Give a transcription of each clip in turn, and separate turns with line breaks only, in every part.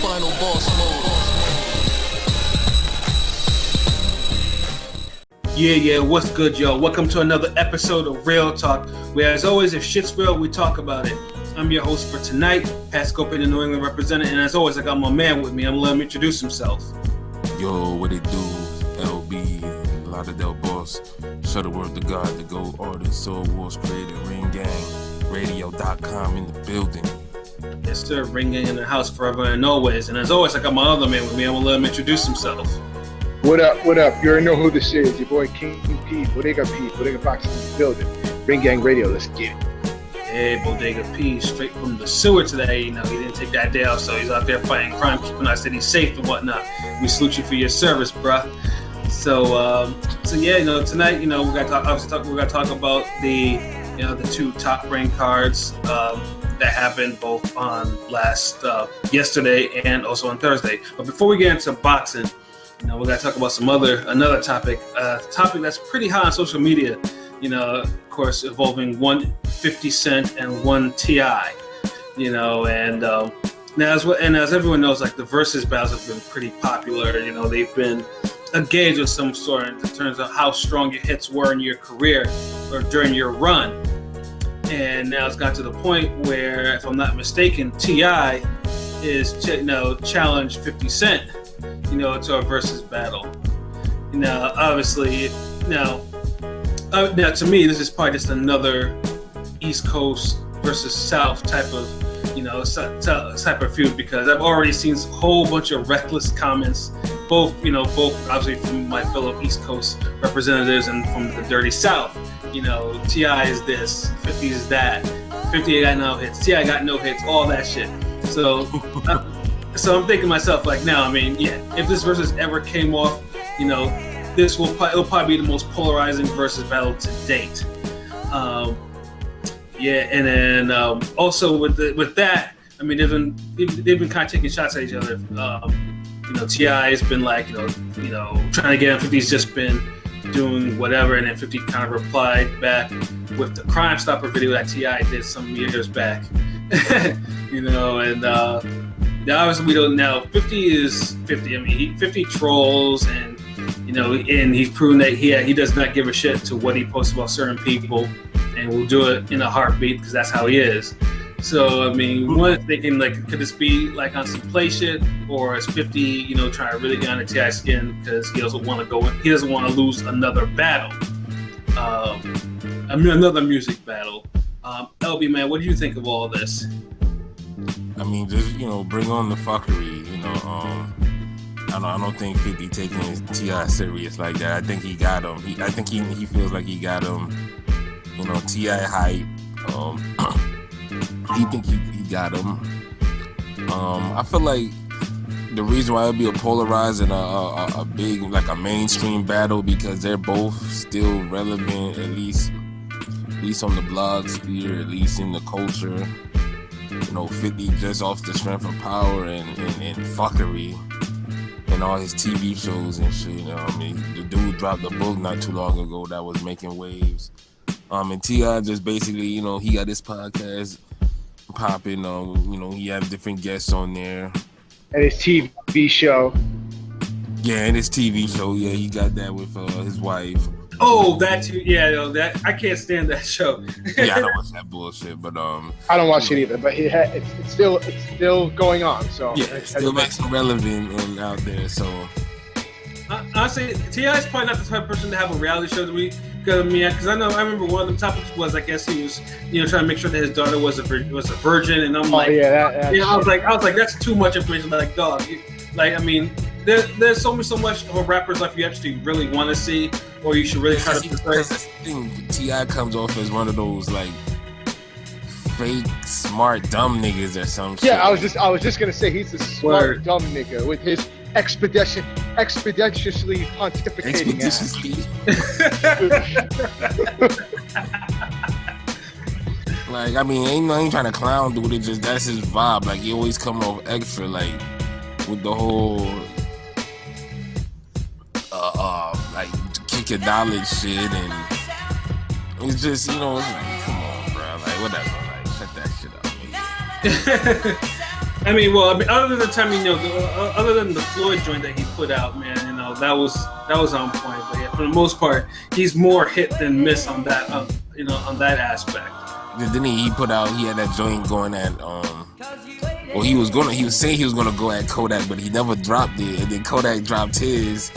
Final boss mode.
Yeah, what's good, y'all? Welcome to another episode of Real Talk, where, as always, if shit's real, we talk about it. I'm your host for tonight, Pat Scope, the New England representative, and as always, I got my man with me. I'm gonna let him introduce himself.
Yo, what it do? LB, Lauderdale Boss. Show the word to God, the GOAT artist, Soul Wars creator, Ring Gang, Radio.com in the building.
Yes, sir. Ringing in the house forever and always. And as always, I got my other man with me. I'm gonna let him introduce himself.
What up? You already know who this is. Your boy King P, Bodega Boxing in the building. Ring Gang Radio, let's get it.
Hey, Bodega P, straight from the sewer today. You know, he didn't take that day off, so he's out there fighting crime, keeping our city safe and whatnot. We salute you for your service, bruh. So yeah, you know, tonight, you know, we're gonna talk about the two top ranked cards that happened both on yesterday and also on Thursday. But before we get into boxing, you know, we're gonna talk about another topic, topic that's pretty hot on social media. You know, of course, involving one 50 Cent and one T.I. You know, and as everyone knows, like the Verzuz battles have been pretty popular. You know, they've been a gauge of some sort in terms of how strong your hits were in your career or during your run. And now it's got to the point where, if I'm not mistaken, T.I. is challenged 50 Cent, you know, to a Verzuz battle. You know, obviously, now to me, this is probably just another East Coast versus South type of, you know, type of feud, because I've already seen a whole bunch of reckless comments, both obviously from my fellow East Coast representatives and from the dirty South. You know, T.I. is this, 50 is that, 50 got no hits, T.I. got no hits, all that shit. So I'm thinking to myself, like, now, I mean, yeah, if this Verzuz ever came off, you know, it'll probably be the most polarizing Verzuz battle to date. And then also with that, I mean, they've been kind of taking shots at each other. You know, T.I. has been like, you know, trying to get him. 50's just been doing whatever, and then 50 kind of replied back with the Crime Stopper video that T.I. did some years back. You know, and obviously we don't know. 50 is 50. I mean, 50 trolls, and you know, and he's proven that he does not give a shit to what he posts about certain people, and will do it in a heartbeat because that's how he is. So I mean, one is thinking, like, could this be like on some play shit, or is 50, you know, trying to really get under T.I.'s skin because he doesn't want to lose another battle, another music battle. LB, man, what do you think of all this?
I mean, just, you know, bring on the fuckery, you know. I don't think 50 taking his T.I. serious like that. I think he got him. I think he feels like he got him, you know, T.I. hype. He think he got him. I feel like the reason why it'd be a polarizing, a big, like a mainstream battle, because they're both still relevant, at least on the blog sphere, at least in the culture. You know, 50 just off the strength of power and fuckery and all his TV shows and shit. You know, I mean, the dude dropped a book not too long ago that was making waves. And T.I. just basically, you know, he got his podcast popping. You know, he had different guests on there.
And his TV show.
Yeah, and his TV show. Yeah, he got that with his wife.
Oh, that too. Yeah, that I can't stand that show.
Yeah, I don't watch that bullshit, but
I don't watch it either. But it's still going on. So
yeah, it still makes him relevant and out there. So
honestly, T.I. is probably not the type of person to have a reality show to me. Because I remember one of the topics was, I guess he was, you know, trying to make sure that his daughter was a virgin, and I'm like, I was like, that's too much information. Like, dog, like, I mean, there's so much of a rapper's life you actually really want to see, or you should really try to. Because
the thing, T.I. comes off as one of those like fake smart dumb niggas or some shit.
Yeah, I was just gonna say he's a smart dumb nigga with his expeditiously pontificating ass.
Like, I mean, ain't trying to clown dude. It just, that's his vibe. Like, he always coming off extra, like, with the whole like kick your knowledge shit, and it's just, you know, it's like, come on, bro, like, whatever, like, shut that shit up, man.
I mean, well, I mean, other than the time, other than the Floyd joint that he put out, man, that was on point. But yeah, for the most part, he's more hit than miss on that, on that aspect.
Then he had that joint going at well, he was saying he was gonna go at Kodak, but he never dropped it, and then Kodak dropped his,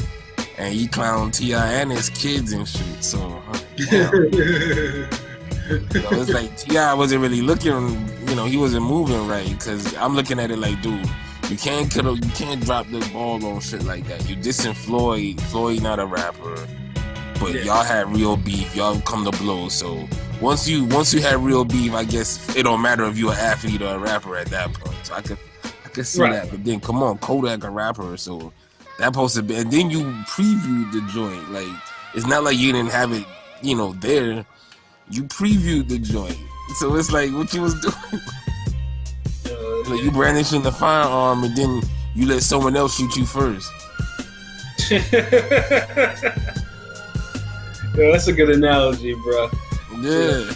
and he clowned T.I. and his kids and shit. So it's like T.I. wasn't really looking, he wasn't moving right, because I'm looking at it like, dude, you can't drop the ball on shit like that. You dissing Floyd. Floyd not a rapper, but y'all had real beef. Y'all come to blows. So once you had real beef, I guess it don't matter if you're an athlete or a rapper at that point. So I could see that. But then come on, Kodak a rapper, so that supposed to be. And then you previewed the joint. Like, it's not like you didn't have it, there. You previewed the joint, so it's like what you was doing. Like, you brandishing the firearm, and then you let someone else shoot you first.
That's a good analogy, bro.
Yeah.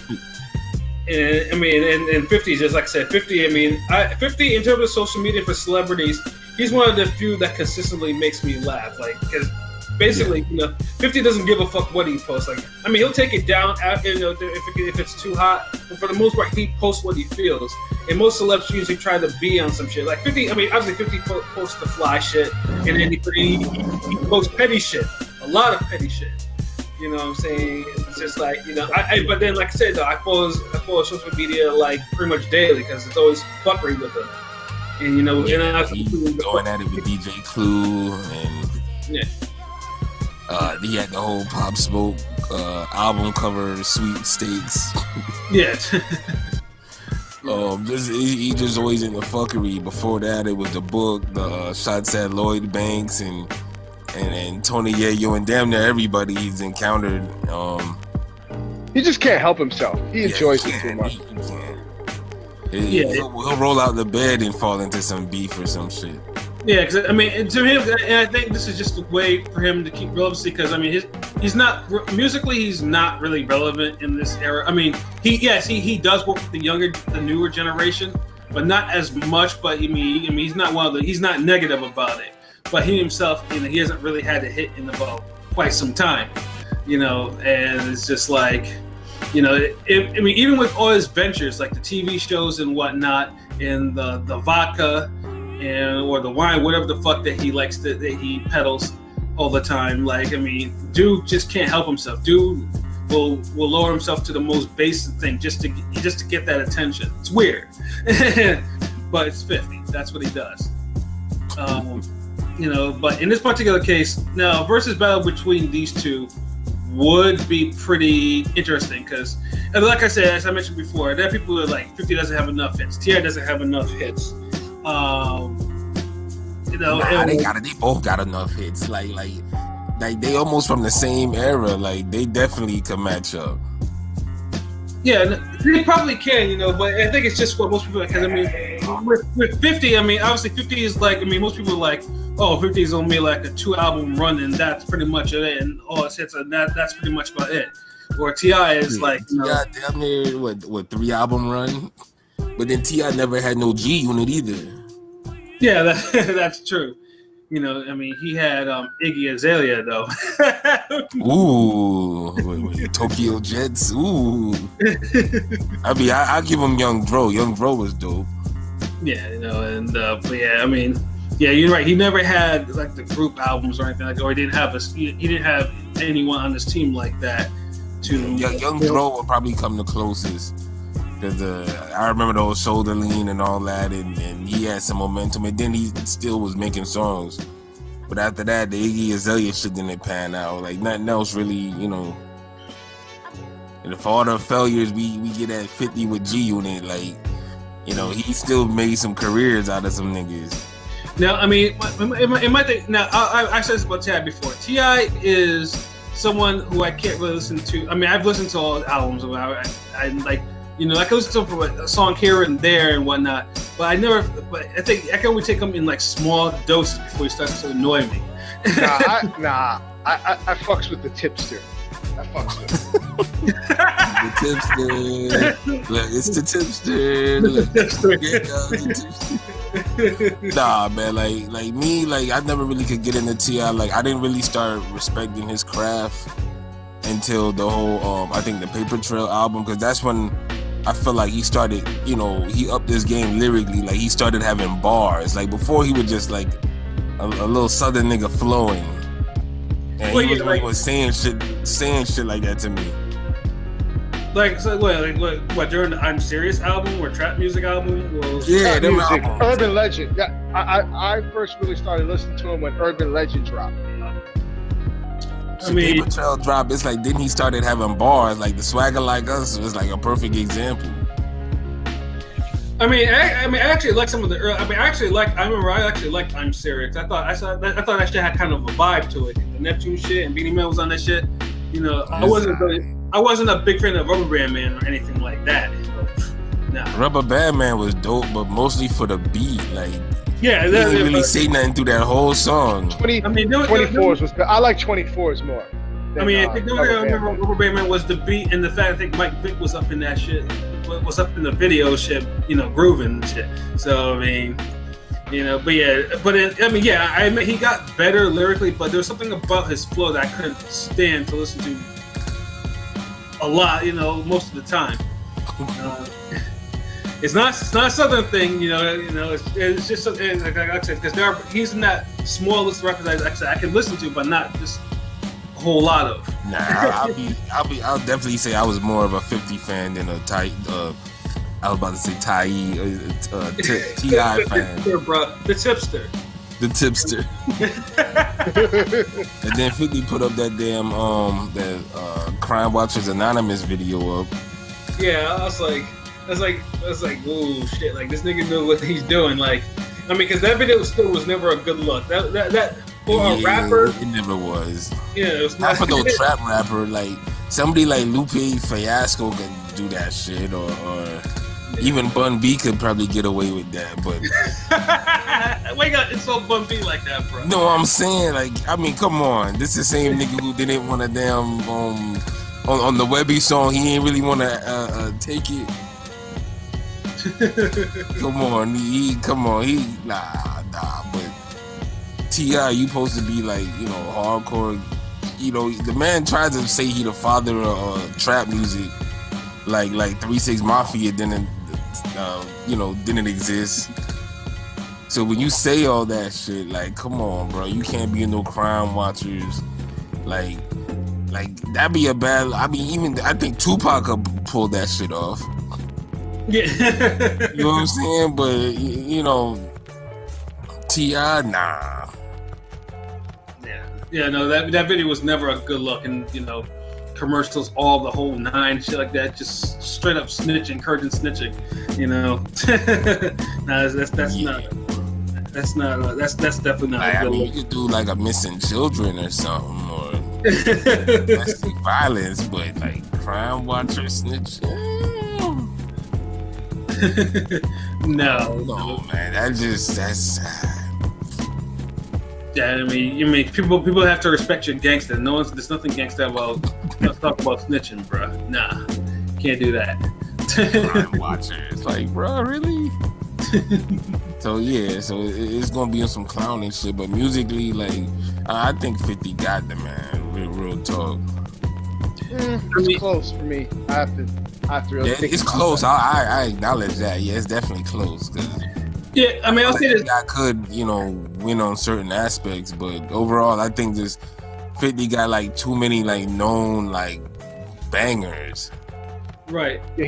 And I mean, and 50, just like I said, 50. I mean, 50 in terms of social media for celebrities, he's one of the few that consistently makes me laugh. Like, because basically, 50 doesn't give a fuck what he posts. Like, I mean, he'll take it down after, if it's too hot. But for the most part, he posts what he feels. And most celebs usually try to be on some shit. Like 50, I mean, obviously 50 posts the fly shit, and then he posts petty shit, a lot of petty shit. You know what I'm saying? It's just like, but then, like I said, though, I follow social media like pretty much daily because it's always fuckery with them. And
he's going at it with DJ Clue, and he had the whole Pop Smoke album cover sweepstakes.
Yeah.
He just always in the fuckery. Before that, it was the book, the shots at Lloyd Banks, and Tony Yayo, and damn near everybody he's encountered.
He just can't help himself. He enjoys it too much.
He'll roll out the bed and fall into some beef or some shit.
Yeah, because I mean, to him, and I think this is just a way for him to keep relevancy. Because I mean, he's not musically, he's not really relevant in this era. I mean, he does work with the newer generation, but not as much. But I mean, he's not he's not negative about it. But he himself, he hasn't really had a hit in about quite some time, and it's just like, I mean, even with all his ventures, like the TV shows and whatnot, and the vodka, or the wine, whatever the fuck that he likes that he peddles all the time. Like, I mean, dude just can't help himself. Dude will lower himself to the most basic thing just to get that attention. It's weird, but it's 50. That's what he does. But in this particular case, now versus battle between these two would be pretty interesting because, like I said, as I mentioned before, there are people who are like 50 doesn't have enough hits, T.I. doesn't have enough hits.
They both got enough hits. Like they almost from the same era. Like they definitely could match up.
Yeah, they probably can, but I think it's just what most people, because I mean, with 50, I mean, obviously 50 is like, I mean, most people are like, oh, 50 is only like a 2-album run and that's pretty much it, and all its hits, and that's pretty much about it. Or T.I. is like,
T.I. damn near what 3-album run, but then T.I. never had no G Unit either.
Yeah, that's true. I mean, he had Iggy Azalea though.
Ooh, Tokyo Jets. Ooh. I mean, I give him Young Dro. Young Dro was dope.
Yeah, and but yeah, I mean, yeah, you're right. He never had like the group albums or anything like that, or he didn't have anyone on his team like that.
Young Dro will probably come the closest. Because I remember those Shoulder Lean and all that, and he had some momentum, and then he still was making songs. But after that, the Iggy Azalea shit didn't pan out. Like, nothing else really, And for all the failures we get at 50 with G Unit, like, he still made some careers out of some niggas.
Now, I mean, it might think, now, I said this about T.I. before. T.I. is someone who I can't really listen to. I mean, I've listened to all his albums. I like, I can listen to him for a song here and there and whatnot, but I think I can only take him in like small doses before he starts to annoy me.
I fucks with the tipster. I fucks with it.
The tipster. Look, it's the tipster. Look, the tipster. Nah, man, like me, like I never really could get into T.I. Like I didn't really start respecting his craft until the whole I think the Paper Trail album, because that's when I feel like he started, you know, he upped his game lyrically. Like he started having bars. Like before he was just like a little southern nigga flowing. And
Well,
he was,
yeah, like,
was saying shit like that to me.
Like, so what during the I'm Serious album or trap music album? Was,
Yeah,
Trap
them
music,
albums.
Urban Legend. Yeah, I first really started listening to him when Urban Legend dropped.
I mean, Paper Trail drop. It's like then he started having bars. Like the Swagger Like Us was like a perfect example.
I actually like some of the early. I remember I actually liked I'm Serious. I thought that shit had kind of a vibe to it. The Neptune shit and Beanie Man was on that shit. You know, I wasn't a big fan of Rubber Band Man or anything like that. Nah.
Rubber Band Man was dope, but mostly for the beat. Like,
yeah,
he didn't really say nothing through that whole song.
24s was good. I like 24s more.
I think the only thing I remember Rubber Band Man was the beat and the fact I think Mike Vick was up in that shit. Was up in the video shit, you know, grooving and shit. So I mean, you know, but yeah, I admit he got better lyrically, but there was something about his flow that I couldn't stand to listen to a lot, you know, most of the time. It's not a southern thing, you know. It's just something like I said, because he's in that small list of rappers I can listen to, but not just a whole lot of.
Nah, I'll definitely say I was more of a 50 fan than a I was about to say T.I. fan.
The tipster.
The tipster. And then 50 put up that damn Crime Watchers Anonymous video up.
Yeah, I was like, whoa, shit! Like this nigga knew what he's doing. Like, I mean, because that video still was never a good look. That for a rapper,
it never was.
Yeah, it was
not for no trap rapper. Like somebody like Lupe Fiasco could do that shit, or even Bun B could probably get away with that. But
why got it's so Bun B like that, bro?
No, I'm saying, like, I mean, come on, this is the same nigga who didn't want to damn on the Webby song. He ain't really want to take it. Come on, nah, but T.I., you supposed to be like, you know, hardcore. You know, the man tried to say he the father of trap music, like 3-6 Mafia didn't exist. So when you say all that shit, like, come on, bro, you can't be in no Crime Watchers, like that'd be a bad. I mean, even I think Tupac could pull that shit off.
Yeah.
You know what I'm saying? But, you know, T.I., nah.
Yeah, no, that video was never a good look. And, you know, commercials, all the whole nine, shit like that, just straight up snitching, encouraging snitching, you know. Nah, that's definitely not a good
look. You could do like a missing children or something, or domestic violence, but like Crime Watcher snitching. No, man. That's.
Yeah, I mean, people have to respect your gangster. There's nothing gangster about. Let's talk about snitching, bro. Nah, can't do that.
Crime Watcher. It's like, bro, really? So it's gonna be on some clowning shit, but musically, like, I think 50 got the man. Real talk.
It's close for me. I have to really think
it's close. I acknowledge that. Yeah, it's definitely close.
Yeah, I mean, I'll say this.
I could, you know, win on certain aspects, but overall, I think this 50 got like too many like known like bangers.
Right.
Yeah,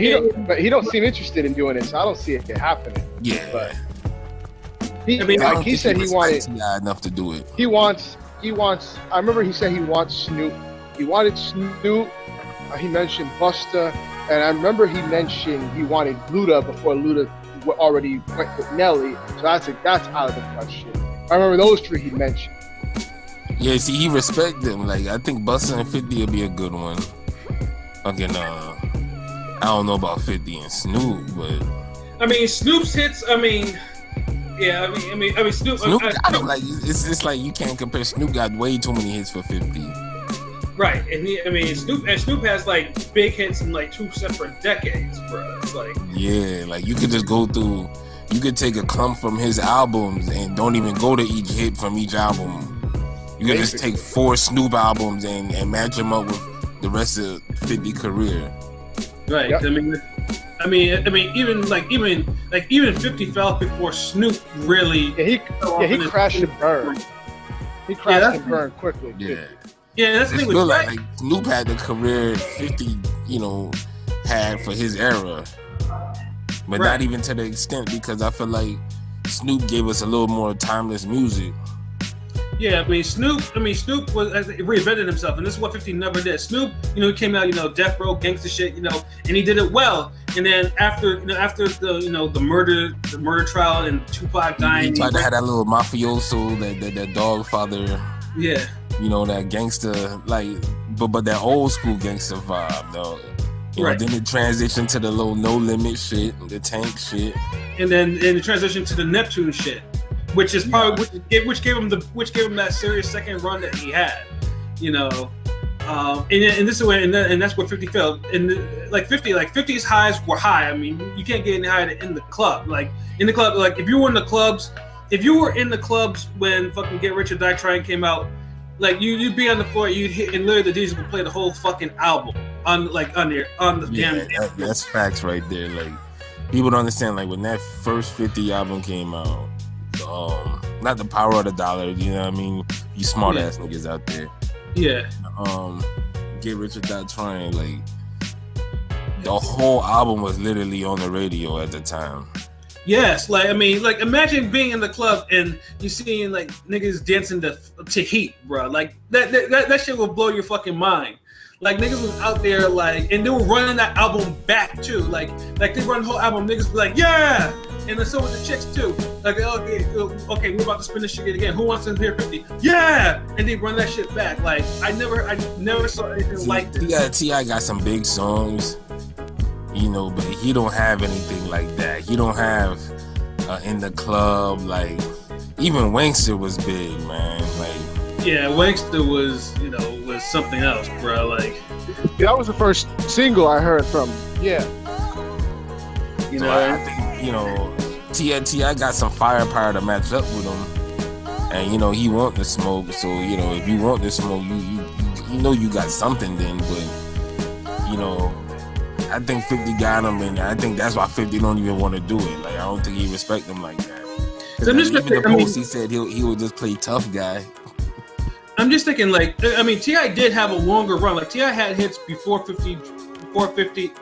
he don't seem interested in doing it, so I don't see it happening.
Yeah.
But he said he wanted
enough to do it.
He wants. I remember he said he wants Snoop. He wanted Snoop. He mentioned Busta, and I remember he mentioned he wanted Luda before Luda already went with Nelly. So I think that's out of the question. I remember those three he mentioned.
Yeah, see, he respect them. Like, I think Busta and 50 will be a good one. Again, I don't know about 50 and Snoop, but
I mean, Snoop's hits. I mean, yeah. I mean, Snoop.
I don't like. It's like you can't compare. Snoop got way too many hits for 50.
Right, and Snoop has like big hits in like 2 separate decades, bro. It's like
yeah, like you could just go through. You could take a clump from his albums and don't even go to each hit from each album. You could just take 4 Snoop albums and match them up with the rest of 50 career.
Right. Yep. I mean, even 50 fell before Snoop really.
Yeah, he crashed and burned. He crashed and burned quickly.
Yeah.
Yeah, that's the thing with
like Snoop had the career 50, had for his era, but not even to the extent, because I feel like Snoop gave us a little more timeless music.
Yeah, Snoop reinvented himself, and this is what 50 never did. Snoop, he came out, death row, gangster shit, and he did it well. And then after the murder trial and Tupac dying,
he tried to have that little mafioso, that dog father.
Yeah.
That gangster, but that old school gangster vibe, though. Then it transitioned to the little No Limit shit, the Tank shit,
and then the transition to the Neptune shit, which is probably which gave him that serious second run that he had, and this is when and that's where 50 failed. And 50's highs were high. I mean, you can't get any higher in the club. If you were in the clubs when fucking Get Rich or Die Trying came out. You'd be on the floor, you'd hit, and literally the DJs would play the whole fucking album on the damn.
That's facts right there. Like, people don't understand. Like, when that first 50 album came out, not the power of the dollar. You know what I mean? You smart ass niggas out there.
Yeah.
Get Rich or Die Trying. Like, the whole album was literally on the radio at the time.
Yes, imagine being in the club and you seeing niggas dancing to Heat, bro. That shit will blow your fucking mind. Niggas was out there and they were running that album back too. They run the whole album. Niggas be like, yeah, and then so with the chicks too. Okay, we're about to spin this shit again. Who wants to hear 50? Yeah, and they run that shit back. I never saw anything like this.
Yeah, T.I. got some big songs. But he don't have anything like that. He don't have In the Club, even Wankster was big, man.
Yeah, Wankster was something else, bro.
That was the first single I heard from him. Yeah.
I think, T.I. got some firepower to match up with him. And, he want the smoke. So, if you want the smoke, you got something then. But, I think 50 got him, and I think that's why 50 don't even want to do it. I don't think he respect him like that. So even the post, he said he would just play tough guy.
I'm just thinking, T.I. did have a longer run. T.I. had hits before 50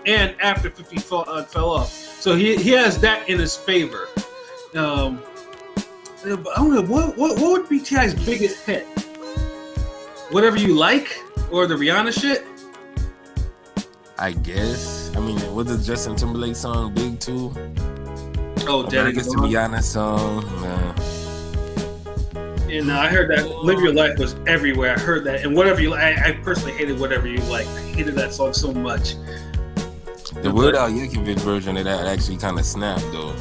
and after 50 fell off. So he has that in his favor. I don't know, what would be T.I.'s biggest hit? Whatever You Like? Or the Rihanna shit?
I guess. Was it Justin Timberlake song Big too?
Oh,
I guess the Rihanna song, man.
And I heard that Live Your Life was everywhere. I heard that. And Whatever You Like, I personally hated Whatever You Like. I hated that song so much.
The Weird Al Yankovic version of that actually kind of snapped, though.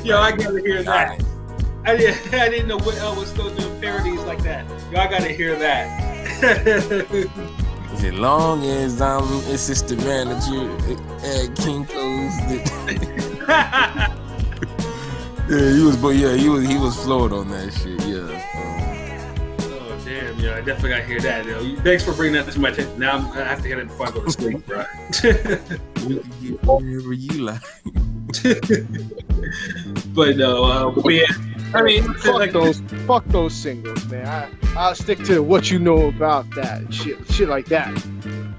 Yo, I gotta hear that. I didn't know what L was still doing parodies like that. Yo, I gotta hear that.
As long as I'm assistant manager at Kinko's. he was floored on that shit. Yeah.
Oh damn, yeah, I definitely gotta hear that. Yo. Thanks for bringing that to my attention. Now I have to hear that before I go to sleep, bro.
You can get whatever you like.
But no,
fuck those singles, man. I'll stick to what you know about that shit like that.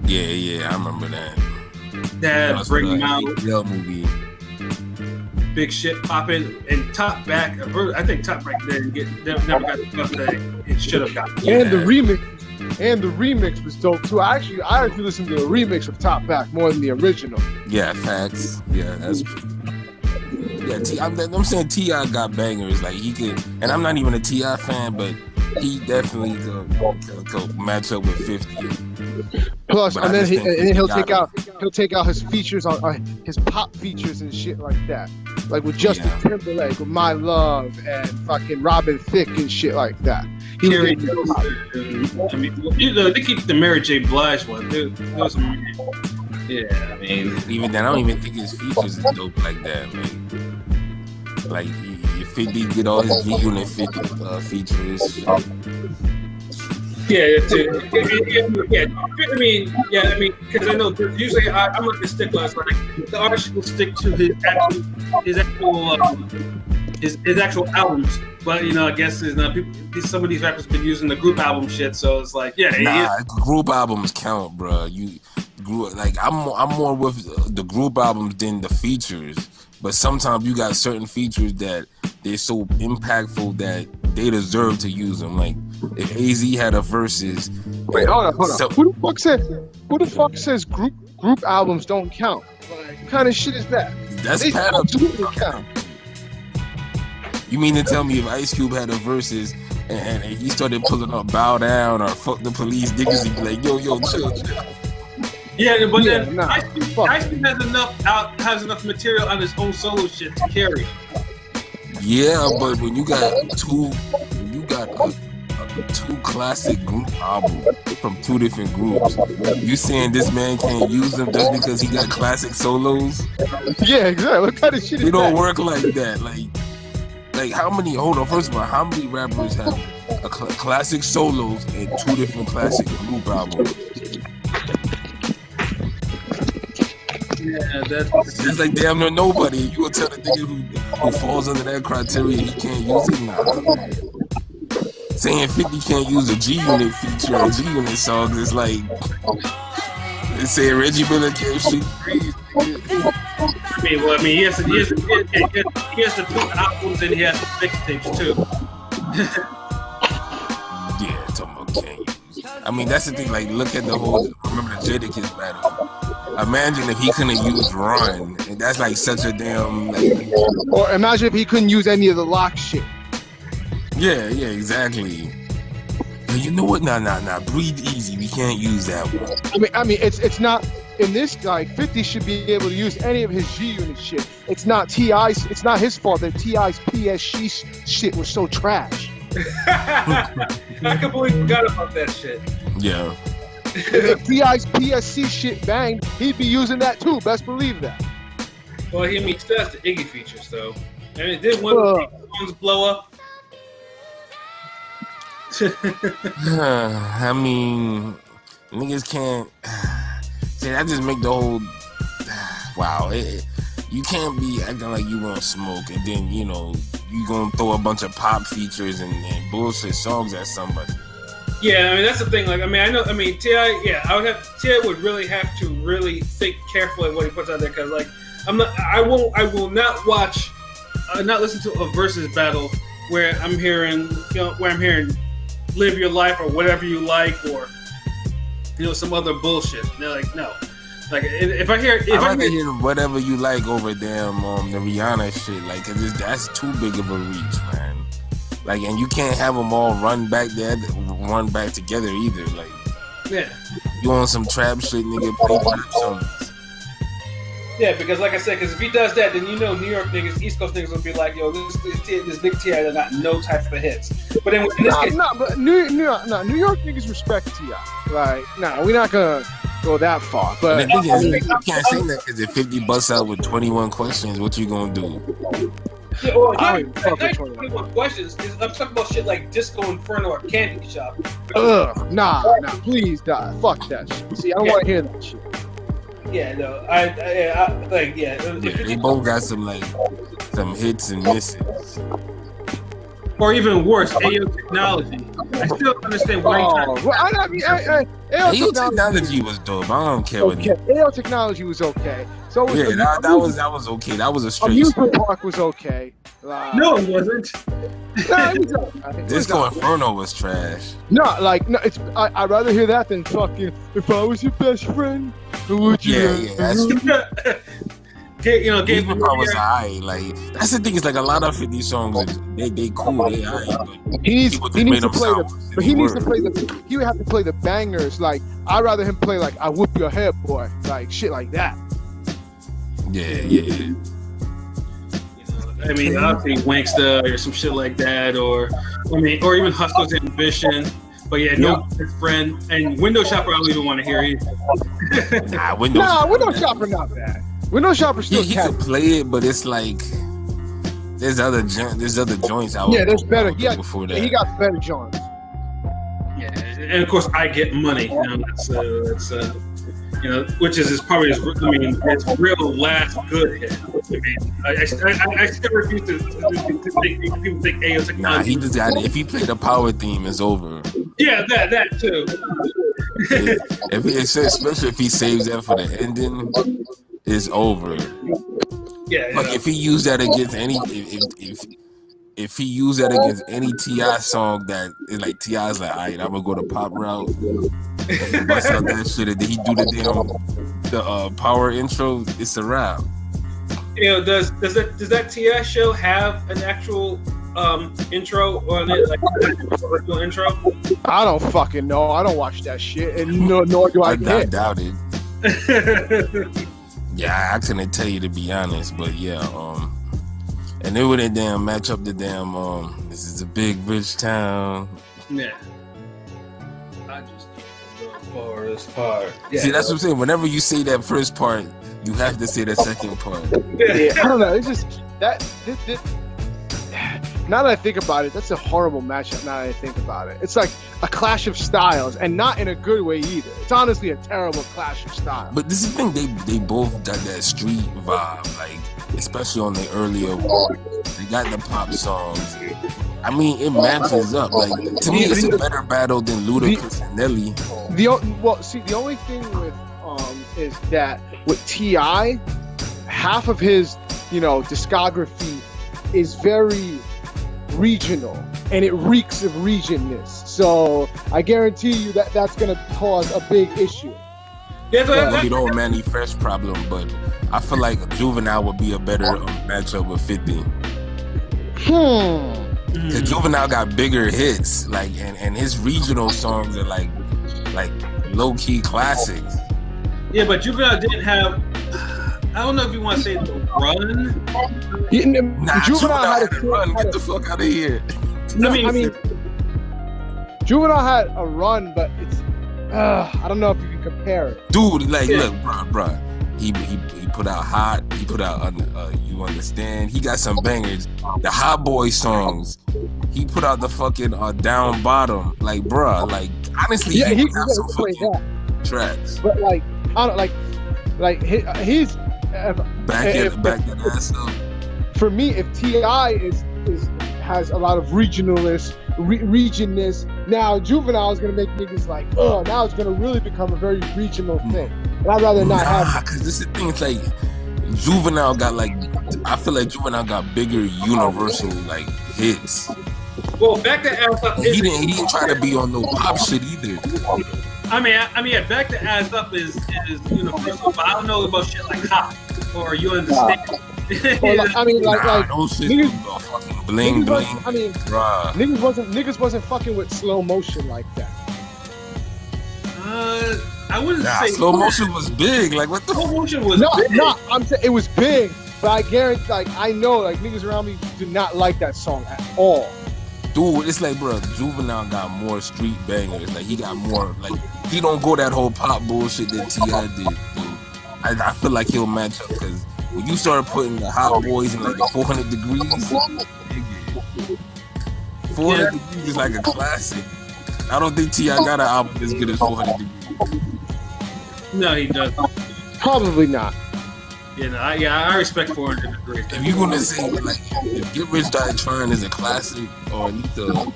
Yeah, I remember that.
That Bring Them Out
movie.
Big shit popping and Top Back. I think Top Back never got the stuff that it should have gotten.
And the remix was dope too. I actually listened to the remix of Top Back more than the original.
Yeah, facts. Yeah, that's. Yeah, I'm saying T.I. got bangers. He could, and I'm not even a T.I. fan, but he definitely could match up with 50.
Plus, and then he'll take out his features on his pop features and shit like that, with Justin Timberlake, with My Love, and fucking Robin Thicke and shit like that.
Carrie. I mean, they keep the Mary J. Blige one. Yeah, I mean,
even then, I don't even think his features is dope like that. Like 50 get all his G Unit 50 features.
Yeah. I mean, because I know usually I'm like a stickler. It's like the artist will stick to his actual albums. But I guess there's not people. Some of these rappers been using the group album shit, so it's like,
group albums count, bro. I'm more with the group albums than the features. But sometimes you got certain features that they're so impactful that they deserve to use them. Like if AZ had a Verzuz.
Wait, hold on. Who the fuck says group albums don't count? Like, what kind of shit is that?
That's
they absolutely count.
You mean to tell me if Ice Cube had a Verzuz and he started pulling up Bow Down or Fuck the Police, niggas would be like, yo, chill.
Yeah, but then Ice Cube has enough material on his own solo shit to carry.
Yeah, but when you got two classic group albums from two different groups, you saying this man can't use them just because he got classic solos?
Yeah, exactly. What kind of shit is that?
It don't work like that. Like how many? Hold on. First of all, how many rappers have a classic solos and two different classic group albums?
Yeah, that's
like damn near nobody. You will tell the nigga who falls under that criteria he can't use it. Nah, man. Saying 50 can't use a G Unit feature or G Unit songs is like they say Reggie Miller can't shoot threes.
He has the two albums and he has the mixtapes too.
Yeah, talking about can't use. I mean, that's the thing. Like, look at the whole. Remember the Jadakiss battle. Imagine if he couldn't use Run, and that's like such a damn.
Or imagine if he couldn't use any of the lock shit.
Yeah, exactly. But you know what? Nah. Breathe easy. We can't use that one.
I mean, it's not. In this guy, 50 should be able to use any of his G Unit shit. It's not T.I.'s. It's not his fault that T.I.'s PSG shit was so trash.
I completely forgot about that shit.
Yeah.
If T.I.'s PSC shit banged, he'd be using that too. Best believe that.
Well, he means that's the Iggy features, though. I mean, did one of the songs blow up?
I mean, niggas can't. See, that just make the whole. Wow, you can't be acting like you want smoke and then you gonna throw a bunch of pop features and bullshit songs at somebody.
Yeah, I mean that's the thing. Like, T.I. Yeah, T.I. would really have to really think carefully what he puts out there because, like, I will not watch, not listen to a Verzuz battle where I'm hearing, "Live Your Life" or "Whatever You Like" or some other bullshit. And they're like, no. Like if I hear
"Whatever You Like" over damn the Rihanna shit, like, cause that's too big of a reach, man. Like, and you can't have them all run back together either. Like,
yeah,
you on some trap shit, nigga, play trap songs.
Yeah, because like I said, because if he does that, then New York niggas, East Coast niggas will be like, yo, this Big T.I. got no type of hits. But then in this case,
but New York niggas respect T.I. Like, we're not gonna go that far. But
the thing is, you can't say that because if 50 busts out with 21 questions, what you gonna do?
Yeah, well, 21 questions. I'm talking about shit like Disco Inferno or Candy Shop.
Nah, please, die. Fuck that shit. See, I don't want to hear that shit.
Yeah, no,
they both got some hits and misses.
Or even worse, AO Technology. I still understand why
AO
Technology was dope. I don't care what
AO Technology was okay. So was
that was okay. That was a straight.
Amusement Park was okay.
No, it wasn't.
Disco Inferno was trash.
It's I'd rather hear that than fucking "If I Was Your Best Friend, Who Would You?"
Yeah, that's Amusement Park was alright. Like, that's the thing. Is like a lot of 50 songs, they cool, they alright. He needs to play He would have to play the bangers. Like, I'd rather him play like "I Whoop Your Head, Boy," like shit like that. Yeah.
I mean, obviously Wanksta or some shit like that, or or even Hustler's Ambition. But yeah, no good friend and Window Shopper. I don't even want to hear either.
Nah, Window
Shopper not bad. Window Shopper still
he could play it, but it's like there's other joints out.
Yeah, there's better.
Before that.
He got better joints.
Yeah, and of course I Get Money. You know, that's which is probably his. I mean, his real last good hit. I mean, I still refuse to think people think Ayo Technology.
Nah, he just got it. If he played the power theme, it's over.
Yeah, that too.
Especially if he saves that for the ending, it's over.
Yeah.
Like if he used that against any, if he used that against any T.I. song that is like T.I.'s like, all right, I'm gonna go the pop route, and bust out that shit, and then he do the power intro, it's a wrap.
Does that T.I. show have an actual intro on it, like an actual intro?
I don't fucking know. I don't watch that shit, and nor do I.
I doubt it. Yeah, I couldn't tell you to be honest, but yeah, and they wouldn't damn match up the damn this is a big rich town.
Yeah. I just go for this part. Yeah.
See, that's what I'm saying. Whenever you say that first part, you have to say the second part.
Yeah, I don't know. It's just that. Now that I think about it, that's a horrible matchup. Now that I think about it, it's like a clash of styles, and not in a good way either. It's honestly a terrible clash of styles.
But this is the thing; they both got that street vibe, like especially on the earlier ones. They got the pop songs. I mean, it matches up. Like to me, it's a better battle than Ludacris and Nelly.
The only thing with is that with T.I., half of his discography is very regional, and it reeks of regionness. So I guarantee you that's going to cause a big issue.
Yeah, the old Manny Fresh problem, but I feel like Juvenile would be a better matchup with 50. Because Juvenile got bigger hits, like, and his regional songs are like low key classics.
Yeah, but Juvenile didn't have. I don't know if you want to say the run.
Juvenile had a run. Get the fuck out of here.
I mean, Juvenile had a run, but it's. I don't know if you can compare it.
Dude, like, look, bro. He put out Hot. He put out You Understand. He got some bangers. The Hot Boy songs. He put out the fucking Down Bottom. Like, bro, like, honestly,
he
have some fucking tracks.
But like, I don't like he's
back that ass up.
For me, if T.I. has a lot of regionalness, now Juvenile is gonna make niggas like, now it's gonna really become a very regional thing. And I'd rather not have.
Because this is the thing. It's like Juvenile got I feel like Juvenile got bigger universal like hits.
Well, back to ass up.
He didn't try to be on no pop shit either.
I mean, back to ass up is universal, but I don't know about shit like Hot or You Understand.
Niggas fucking bling bling.
I mean, niggas wasn't fucking with slow motion like that.
I wouldn't say
slow motion was big. Like what the
slow motion was big.
No, I'm saying it was big, but I guarantee, I know, niggas around me do not like that song at all.
Dude, it's like, bro, Juvenile got more street bangers. Like he got more. Like he don't go that whole pop bullshit that T.I. did. Dude. I feel like he'll match up because when you start putting the Hot Boys in like the 400 degrees, 400 degrees is like a classic. I don't think T.I. got an album as good as 400 degrees.
No, he doesn't.
Probably not.
I respect 400 degrees.
If you're gonna say like, if Get Rich Die Trying is a classic or at least a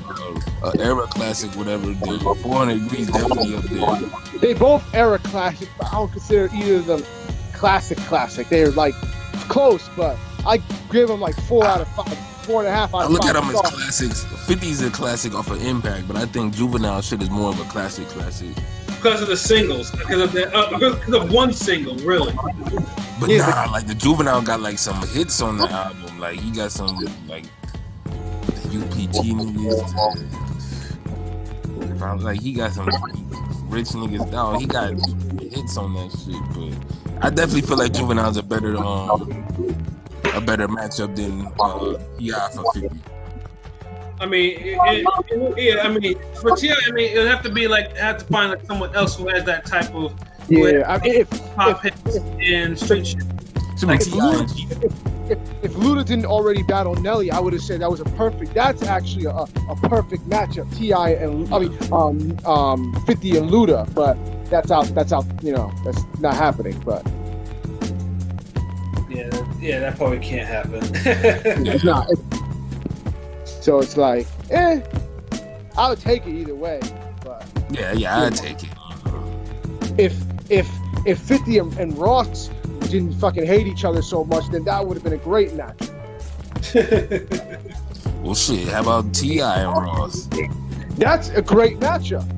era classic, whatever, then 400 degrees definitely up there.
They both era classic, but I don't consider either of them classic. They're like close, but I give them like 4 out of 5, 4.5 out of 5.
I look at them as classics. 50's a classic off of Impact, but I think Juvenile shit is more of a classic.
Because of the singles, because of one single, really.
But like the Juvenile got like some hits on the album. Like he got some like UPT niggas. Like he got some rich niggas down. He got hits on that shit, but I definitely feel like Juvenile's a better matchup than T.I. for 50.
I mean, yeah. I mean, for T.I., I mean, it would have to be like have to find like someone else who has that type of
I mean,
pop hits and street shit.
So
Like,
if
if Luda didn't already battle Nelly, I would have said that was a perfect. That's actually a perfect matchup. Ti and 50 and Luda, but that's out. That's out. You know, that's not happening. But
yeah, that probably can't happen.
it's not. So it's like, I would take it either way. But
yeah, I'd take it.
If 50 and Ross didn't fucking hate each other so much, then that would have been a great match.
Well, shit. How about T.I. and Ross?
That's a great matchup.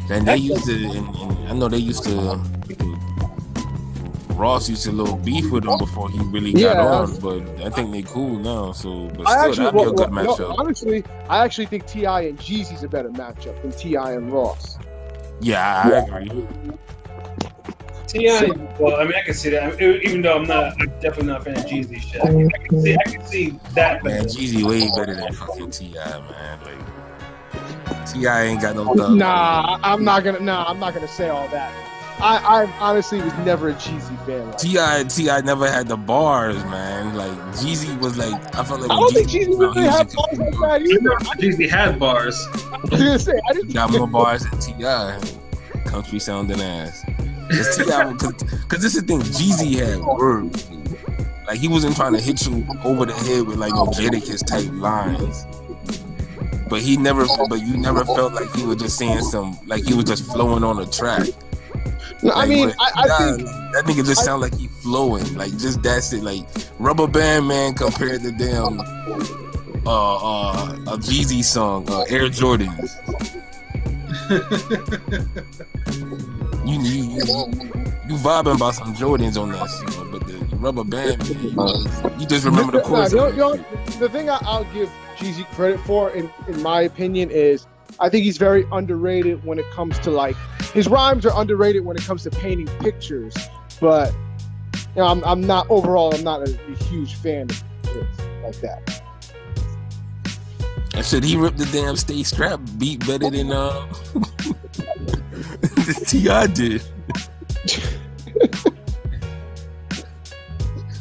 And they used to, and I know they used to. Ross used to little beef with him before he really got on, but I think they cool now. So, but still, that'd be a good matchup.
No, honestly, I actually think T.I. and Jeezy's a better matchup than T.I. and Ross.
Yeah, I agree.
T.I., well, I mean, I can see that. I mean, even though I'm definitely not a fan of Jeezy shit. I can see that.
Man, Jeezy way better than fucking T.I., man. Like, T.I. ain't got no thug.
I'm not gonna say all that. I honestly was never a Jeezy fan. Like
T.I. never had the bars, man. Like Jeezy was like, I felt like
I don't think Jeezy really had bars like that either.
Jeezy had bars.
I was gonna say I didn't
got more bars than T.I. Country sounding ass. Because this is the thing, Jeezy had words. Like he wasn't trying to hit you over the head with like no Jadakiss type lines. But you never felt like he was just saying like he was just flowing on a track.
No,
like,
I mean, I think
that nigga just sound like he flowing. Like just that's it. Like Rubber Band Man compared to damn a Jeezy song, Air Jordans. You vibing about some Jordans on that shit, but the Rubber Band Man, you just remember the chorus.
The thing I'll give Jeezy credit for, in my opinion, is I think he's very underrated when it comes to like his rhymes are underrated when it comes to painting pictures. But you know, I'm not a huge fan of it like that.
I said he ripped the damn Stay Strapped beat better than T.I. did.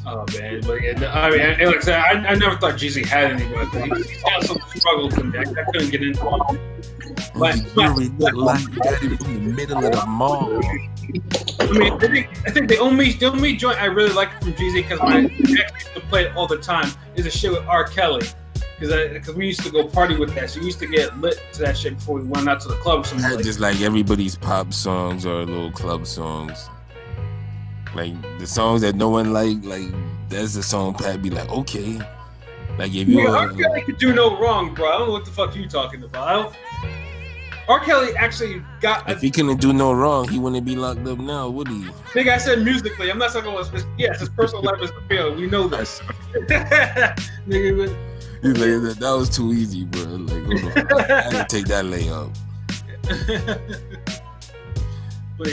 Oh man, but yeah, I mean, like I said, I never thought Jeezy had anybody. He had some struggles with that. I couldn't get into it.
But you look like you got it in the middle of the mall.
I mean, I think the only joint I really like from Jeezy because I actually used to play it all the time is a shit with R. Kelly. Because we used to go party with that, so we used to get lit to that shit before we went out to the club.
Not just like everybody's pop songs or little club songs. Like the songs that no one like that's the song Pat be like, okay. Like if you
R. Kelly could do no wrong, bro. I don't know what the fuck you talking about. R. Kelly actually got.
If he couldn't do no wrong, he wouldn't be locked up now, would he?
Think I said musically. I'm not talking about his personal life is the field. We know this. Nigga,
he's like, that was too easy, bro. Like, hold on. I had to take that layup.
But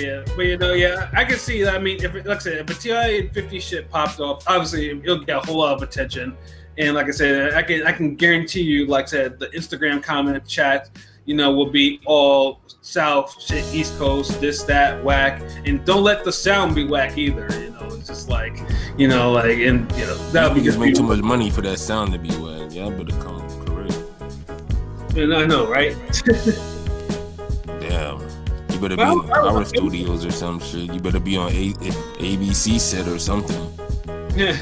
yeah, I can see that. I mean, like I said, if a T.I. and 50 shit popped off, obviously it'll get a whole lot of attention. And like I said, I can guarantee you, like I said, the Instagram comment chat, will be all South shit, East Coast, this, that, whack, and don't let the sound be whack either. It's just like, that'll be
just make too much money for that sound to be whack. Y'all better come correct.
And I know, right?
Damn. You better be in our studios or some shit. You better be on ABC set or something.
Yeah.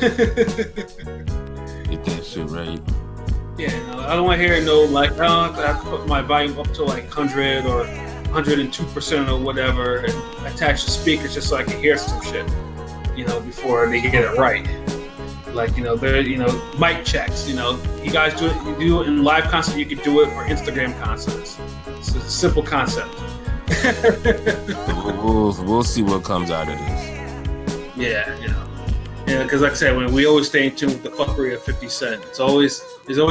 Get that shit right.
Yeah, I don't want to hear I have to put my volume up to like 100 or 102% or whatever and attach the speakers just so I can hear some shit, before they get it right. Like, they're, mic checks, you guys do it, you do it in live concert, you could do it or Instagram concerts. It's a simple concept.
We'll see what comes out of this.
Yeah, because like I said, we always stay in tune with the fuckery of 50 Cent. There's always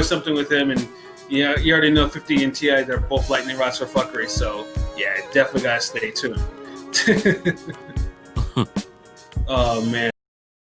something with him, and you already know 50 and T.I. they're both lightning rods for fuckery. So yeah, definitely gotta stay tuned. Oh man.